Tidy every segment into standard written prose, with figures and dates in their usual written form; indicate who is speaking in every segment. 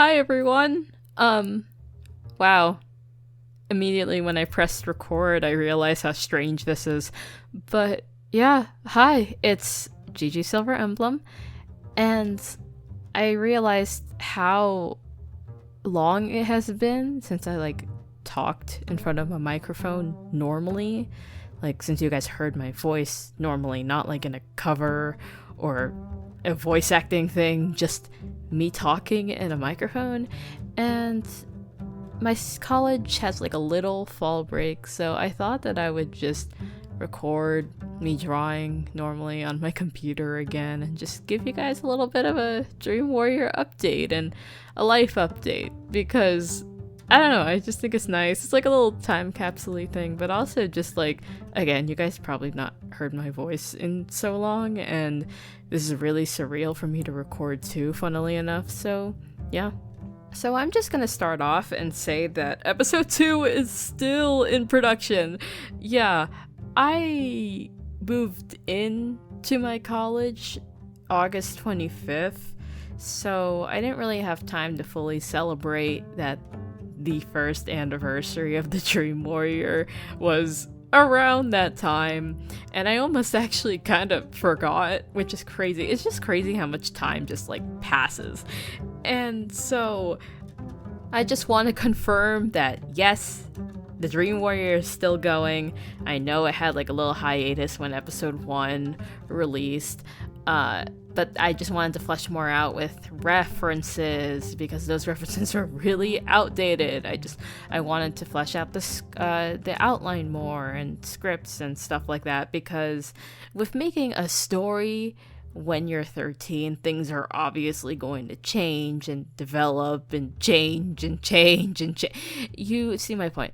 Speaker 1: Hi everyone. Wow. Immediately when I pressed record, I realized how strange this is. But yeah, hi, it's Gigi Silver Emblem, and I realized how long it has been since I talked in front of a microphone normally. Like since you guys heard my voice normally, not like in a cover or a voice acting thing, just me talking in a microphone. And my college has like a little fall break, so I thought that I would just record me drawing normally on my computer again and just give you guys a little bit of a Dream Warrior update and a life update, because I don't know, I just think it's nice. It's like a little time capsule thing, but also just like, again, you guys probably not heard my voice in so long, and this is really surreal for me to record too, funnily enough, so yeah. So I'm just gonna start off and say that episode 2 is still in production. Yeah, I moved in to my college August 25th, so I didn't really have time to fully celebrate that the first anniversary of the Dream Warrior was around that time, and I almost actually kind of forgot, which is crazy. It's just crazy how much time just like passes. And so I just want to confirm that yes, the Dream Warrior is still going. I know it had like a little hiatus when episode 1 released, but I just wanted to flesh more out with references, because those references are really outdated. I wanted to flesh out the outline more and scripts and stuff like that, because with making a story when you're 13, things are obviously going to change and develop and change and change and change. You see my point.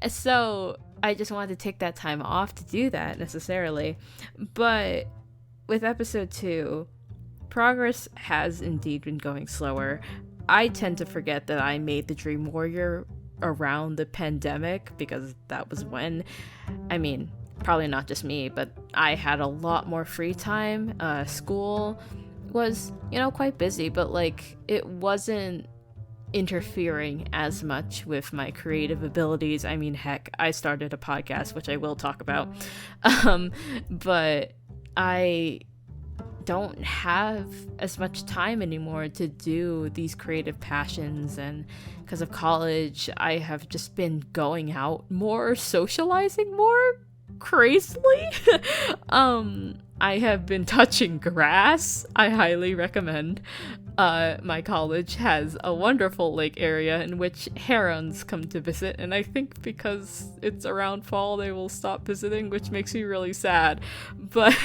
Speaker 1: So I just wanted to take that time off to do that necessarily. But with episode 2, progress has indeed been going slower. I tend to forget that I made the Dream Warrior around the pandemic, because that was when, I mean, probably not just me, but I had a lot more free time. School was, quite busy, but like it wasn't interfering as much with my creative abilities. I mean, heck, I started a podcast, which I will talk about. But I don't have as much time anymore to do these creative passions, and because of college, I have just been going out more, socializing more, crazily. I have been touching grass. I highly recommend. My college has a wonderful lake area in which herons come to visit, and I think because it's around fall they will stop visiting, which makes me really sad. But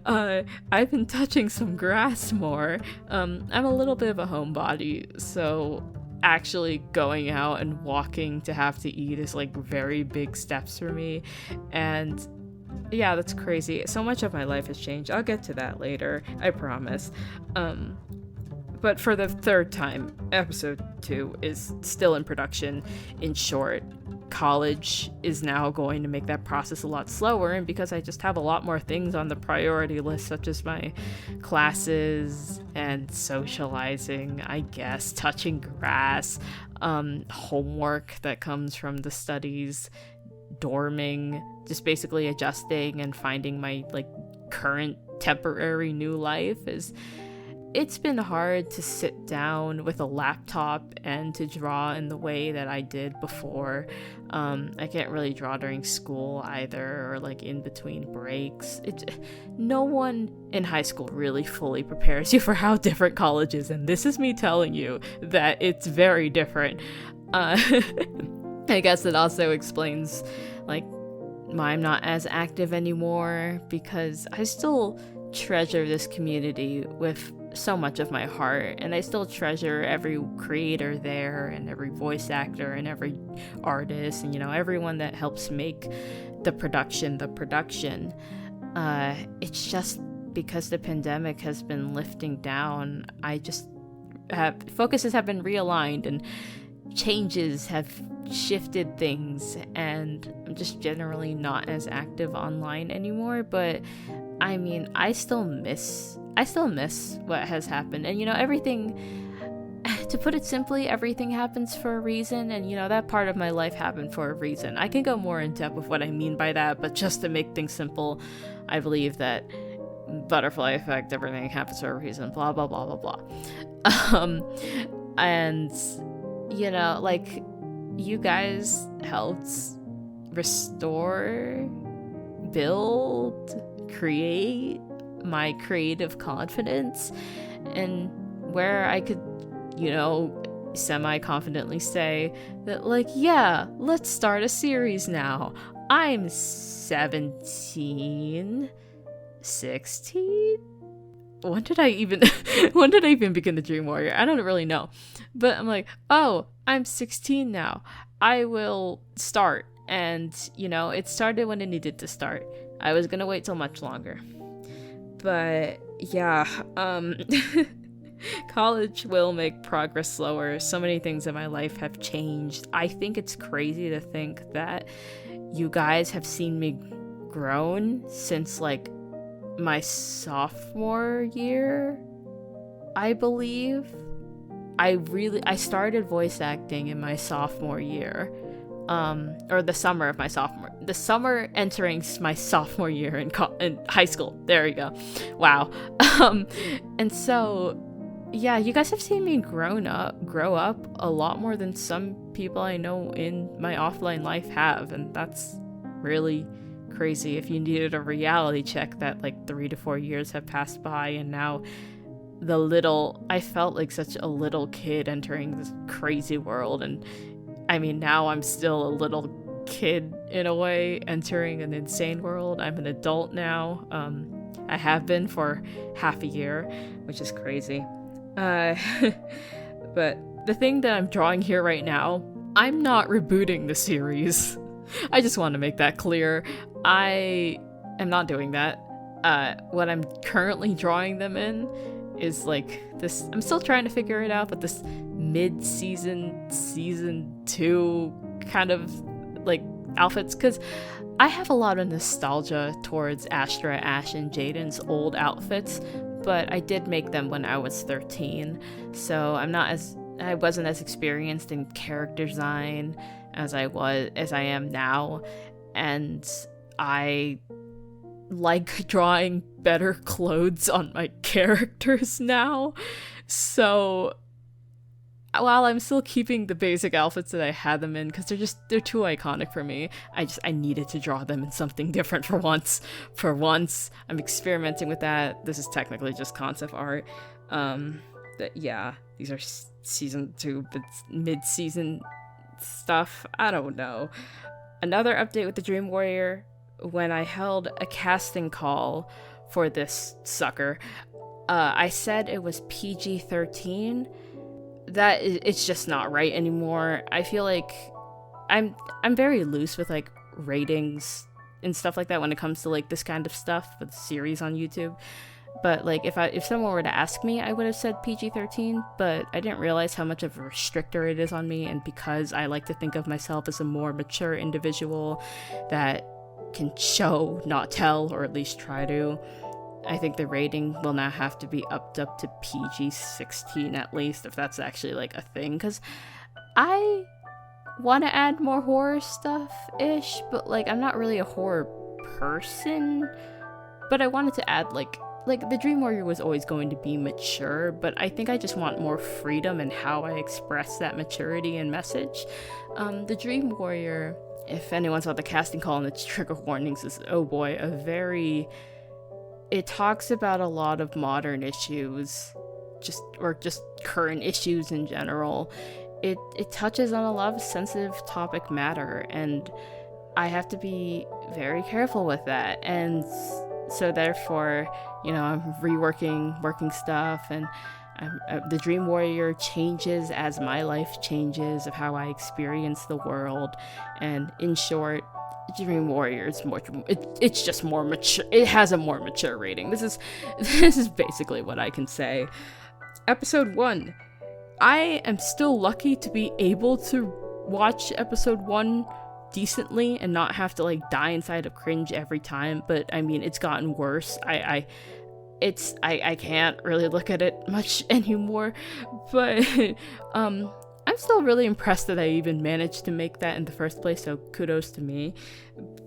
Speaker 1: I've been touching some grass more. I'm a little bit of a homebody, so actually going out and walking to have to eat is like very big steps for me. And yeah, that's crazy. So much of my life has changed. I'll get to that later, I promise. But for the third time, episode 2 is still in production. In short, college is now going to make that process a lot slower, and because I just have a lot more things on the priority list, such as my classes and socializing, I guess, touching grass, homework that comes from the studies, dorming, just basically adjusting and finding my current temporary new life it's been hard to sit down with a laptop and to draw in the way that I did before. I can't really draw during school either, or in between breaks. No one in high school really fully prepares you for how different college is, and this is me telling you that it's very different. I guess it also explains why I'm not as active anymore, because I still treasure this community with so much of my heart, and I still treasure every creator there, and every voice actor, and every artist, and everyone that helps make the production. It's just because the pandemic has been lifting down, focuses have been realigned, and changes have shifted things, and I'm just generally not as active online anymore. But I mean, I still miss what has happened, and everything to put it simply, everything happens for a reason, and that part of my life happened for a reason. I can go more in depth with what I mean by that, but just to make things simple, I believe that butterfly effect, everything happens for a reason, blah blah blah blah blah. And like, you guys helped restore, build, create my creative confidence, and where I could semi-confidently say that, like, yeah, let's start a series now. I'm 17, 16? When did I even begin the Dream Warrior? I don't really know. But I'm like, oh, I'm 16 now. I will start. And, it started when it needed to start. I was gonna wait till much longer. But, yeah, college will make progress slower. So many things in my life have changed. I think it's crazy to think that you guys have seen me grown since, like, my sophomore year, I believe. I started voice acting in my sophomore year, or the summer entering my sophomore year in high school. There you go. Wow. And so, yeah, you guys have seen me grow up a lot more than some people I know in my offline life have, and that's really crazy. If you needed a reality check, that like 3 to 4 years have passed by, and now I felt like such a little kid entering this crazy world, and I mean, now I'm still a little kid in a way entering an insane world. I'm an adult now. I have been for half a year, which is crazy. But the thing that I'm drawing here right now, I'm not rebooting the series. I just want to make that clear. I am not doing that. What I'm currently drawing them in is like this. I'm still trying to figure it out, but this mid-season, season 2 kind of like outfits, because I have a lot of nostalgia towards Astra, Ash, and Jaden's old outfits, but I did make them when I was 13, so I wasn't as experienced in character design as I am now, and I like drawing better clothes on my characters now. So while I'm still keeping the basic outfits that I had them in, because they're too iconic for me, I needed to draw them in something different for once. I'm experimenting with that. This is technically just concept art. Yeah, these are season 2, but mid-season stuff. I don't know. Another update with the Dream Warrior: when I held a casting call for this sucker, I said it was PG-13. It's just not right anymore. I feel like I'm very loose with like ratings and stuff like that when it comes to like this kind of stuff with series on YouTube. But like if someone were to ask me, I would have said PG-13, but I didn't realize how much of a restrictor it is on me, and because I like to think of myself as a more mature individual that can show, not tell, or at least try to, I think the rating will now have to be upped up to PG-16 at least, if that's actually like a thing, because I want to add more horror stuff-ish, but like I'm not really a horror person, but I wanted to add like the Dream Warrior was always going to be mature, but I think I just want more freedom in how I express that maturity and message. The Dream Warrior, if anyone saw the casting call and its trigger warnings, is, oh boy, it talks about a lot of modern issues, just current issues in general. It touches on a lot of sensitive topic matter, and I have to be very careful with that. And so therefore, I'm working stuff, and the Dream Warrior changes as my life changes, of how I experience the world. And in short, Dream Warrior is it's just more mature. It has a more mature rating. This is basically what I can say. Episode 1. I am still lucky to be able to watch episode 1 decently and not have to like die inside of cringe every time, but I mean, it's gotten worse. I can't really look at it much anymore, but I'm still really impressed that I even managed to make that in the first place, so kudos to me.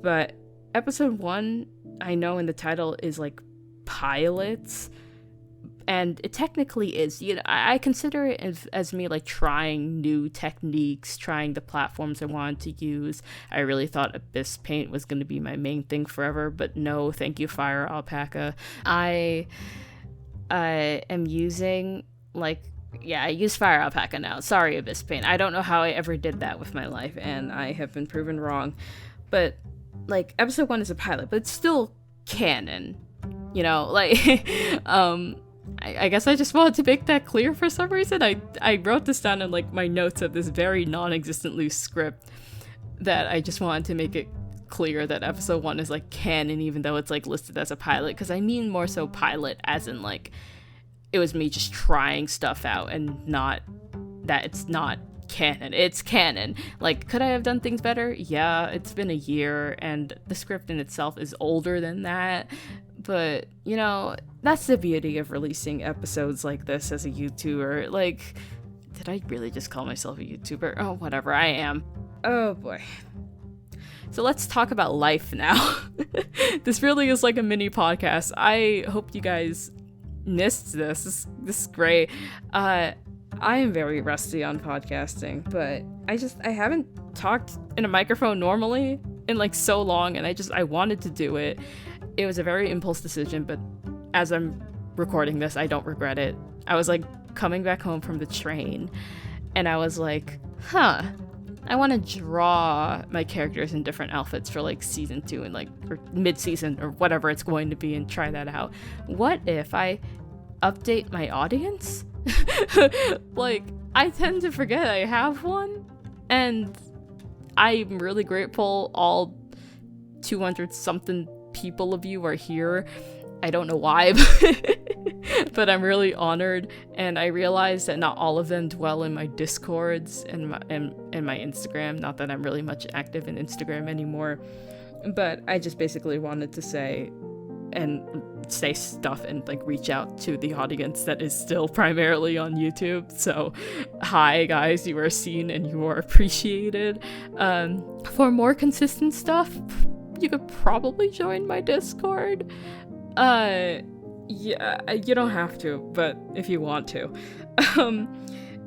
Speaker 1: But episode 1, I know in the title, is like pilots, and it technically is. I consider it as me like trying new techniques, trying the platforms I wanted to use. I really thought Abyss Paint was going to be my main thing forever, but no, thank you, Fire Alpaca. I am using I use Fire Alpaca now. Sorry, Abyss Paint. I don't know how I ever did that with my life, and I have been proven wrong. But episode 1 is a pilot, but it's still canon. I guess I just wanted to make that clear for some reason. I wrote this down in my notes of this very non-existent loose script, that I just wanted to make it clear that episode 1 is canon, even though it's listed as a pilot, because I mean more so pilot as in it was me just trying stuff out, and not that it's not canon. It's canon. Could I have done things better? Yeah, it's been a year, and the script in itself is older than that. But, that's the beauty of releasing episodes like this as a YouTuber. Did I really just call myself a YouTuber? Oh, whatever, I am. Oh boy. So let's talk about life now. This really is like a mini podcast. I hope you guys missed this. This is great. I am very rusty on podcasting, but I haven't talked in a microphone normally in so long, and I wanted to do it. It was a very impulse decision, but as I'm recording this, I don't regret it. I was coming back home from the train, and I was I want to draw my characters in different outfits for season 2 and or mid-season or whatever it's going to be, and try that out. What if I update my audience? I tend to forget I have one, and I'm really grateful all 200 something people of you are here. I don't know why, but I'm really honored, and I realize that not all of them dwell in my Discords and my Instagram. Not that I'm really much active in Instagram anymore, but I just basically wanted to say stuff and reach out to the audience that is still primarily on YouTube. So hi guys, you are seen and you are appreciated. For more consistent stuff, you could probably join my Discord. Yeah, you don't have to, but if you want to.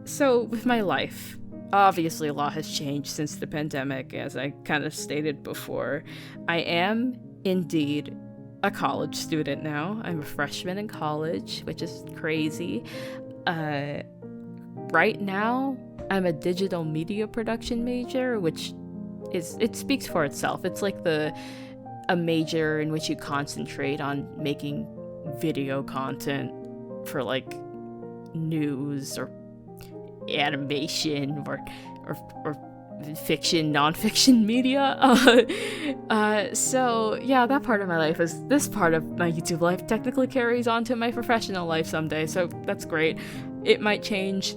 Speaker 1: So with my life, obviously a lot has changed since the pandemic, as I kind of stated before. I am indeed a college student now. I'm a freshman in college, which is crazy. Right now, I'm a digital media production major, which it speaks for itself. It's a major in which you concentrate on making video content for news or animation or fiction, non-fiction media. So yeah, that part of my life this part of my YouTube life technically carries on to my professional life someday, so that's great. It might change,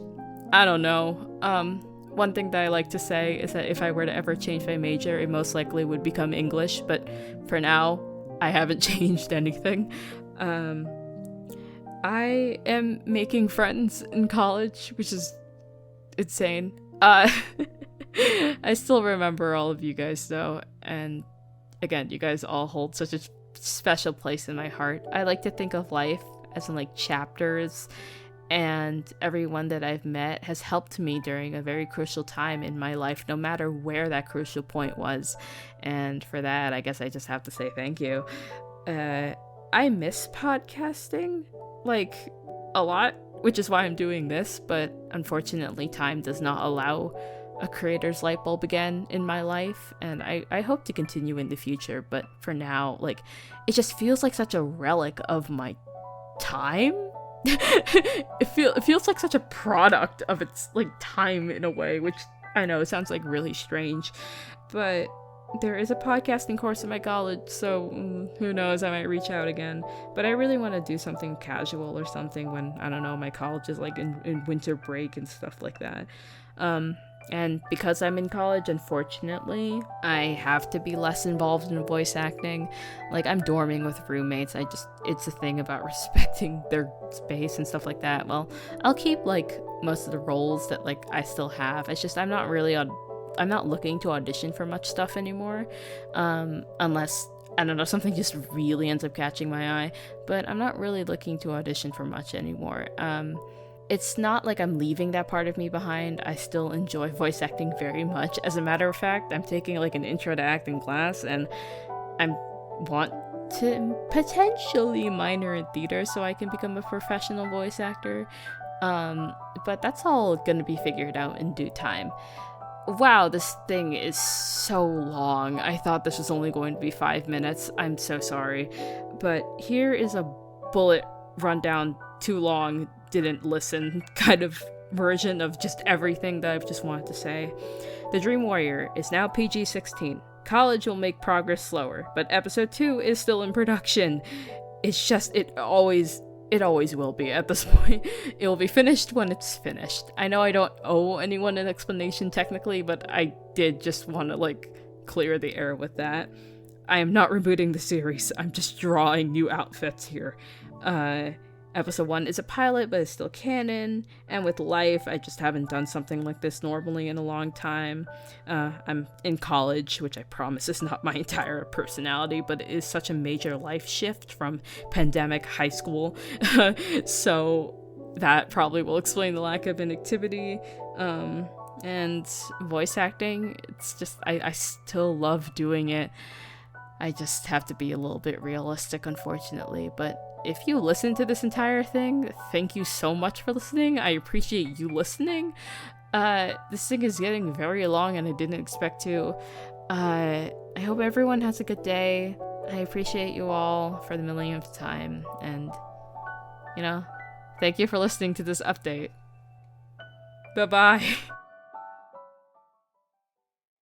Speaker 1: I don't know. One thing that I like to say is that if I were to ever change my major, it most likely would become English, but for now, I haven't changed anything. I am making friends in college, which is insane. I still remember all of you guys, though, and again, you guys all hold such a special place in my heart. I like to think of life as in chapters, and everyone that I've met has helped me during a very crucial time in my life, no matter where that crucial point was. And for that, I guess I just have to say thank you. I miss podcasting, a lot, which is why I'm doing this, but unfortunately time does not allow a creator's light bulb again in my life, and I hope to continue in the future, but for now, it just feels like such a relic of my time. It feels like such a product of its time in a way, which I know sounds really strange, but there is a podcasting course in my college, so who knows, I might reach out again. But I really want to do something casual or something when, I don't know, my college is in winter break and stuff like that. And because I'm in college, unfortunately, I have to be less involved in voice acting. Like, I'm dorming with roommates. It's a thing about respecting their space and stuff like that. Well, I'll keep, like, most of the roles that, like, I still have. It's just I'm not looking to audition for much stuff anymore. Unless, I don't know, something just really ends up catching my eye. But I'm not really looking to audition for much anymore. It's not like I'm leaving that part of me behind. I still enjoy voice acting very much. As a matter of fact, I'm taking like an intro to acting class, and I want to potentially minor in theater so I can become a professional voice actor. But that's all gonna be figured out in due time. Wow, this thing is so long. I thought this was only going to be 5 minutes. I'm so sorry. But here is a bullet rundown, too long, didn't listen kind of version of just everything that I've just wanted to say. The Dream Warrior is now PG-16. College will make progress slower, but episode 2 is still in production. It's just, it always will be at this point. It will be finished when it's finished. I know I don't owe anyone an explanation technically, but I did just want to, like, clear the air with that. I am not rebooting the series. I'm just drawing new outfits here. Episode 1 is a pilot, but it's still canon, and with life, I just haven't done something like this normally in a long time. I'm in college, which I promise is not my entire personality, but it is such a major life shift from pandemic high school, so that probably will explain the lack of inactivity. And voice acting, it's just, I still love doing it. I just have to be a little bit realistic, unfortunately, but if you listen to this entire thing, thank you so much for listening. I appreciate you listening. This thing is getting very long and I didn't expect to. I hope everyone has a good day. I appreciate you all for the millionth time. And, thank you for listening to this update. Bye-bye.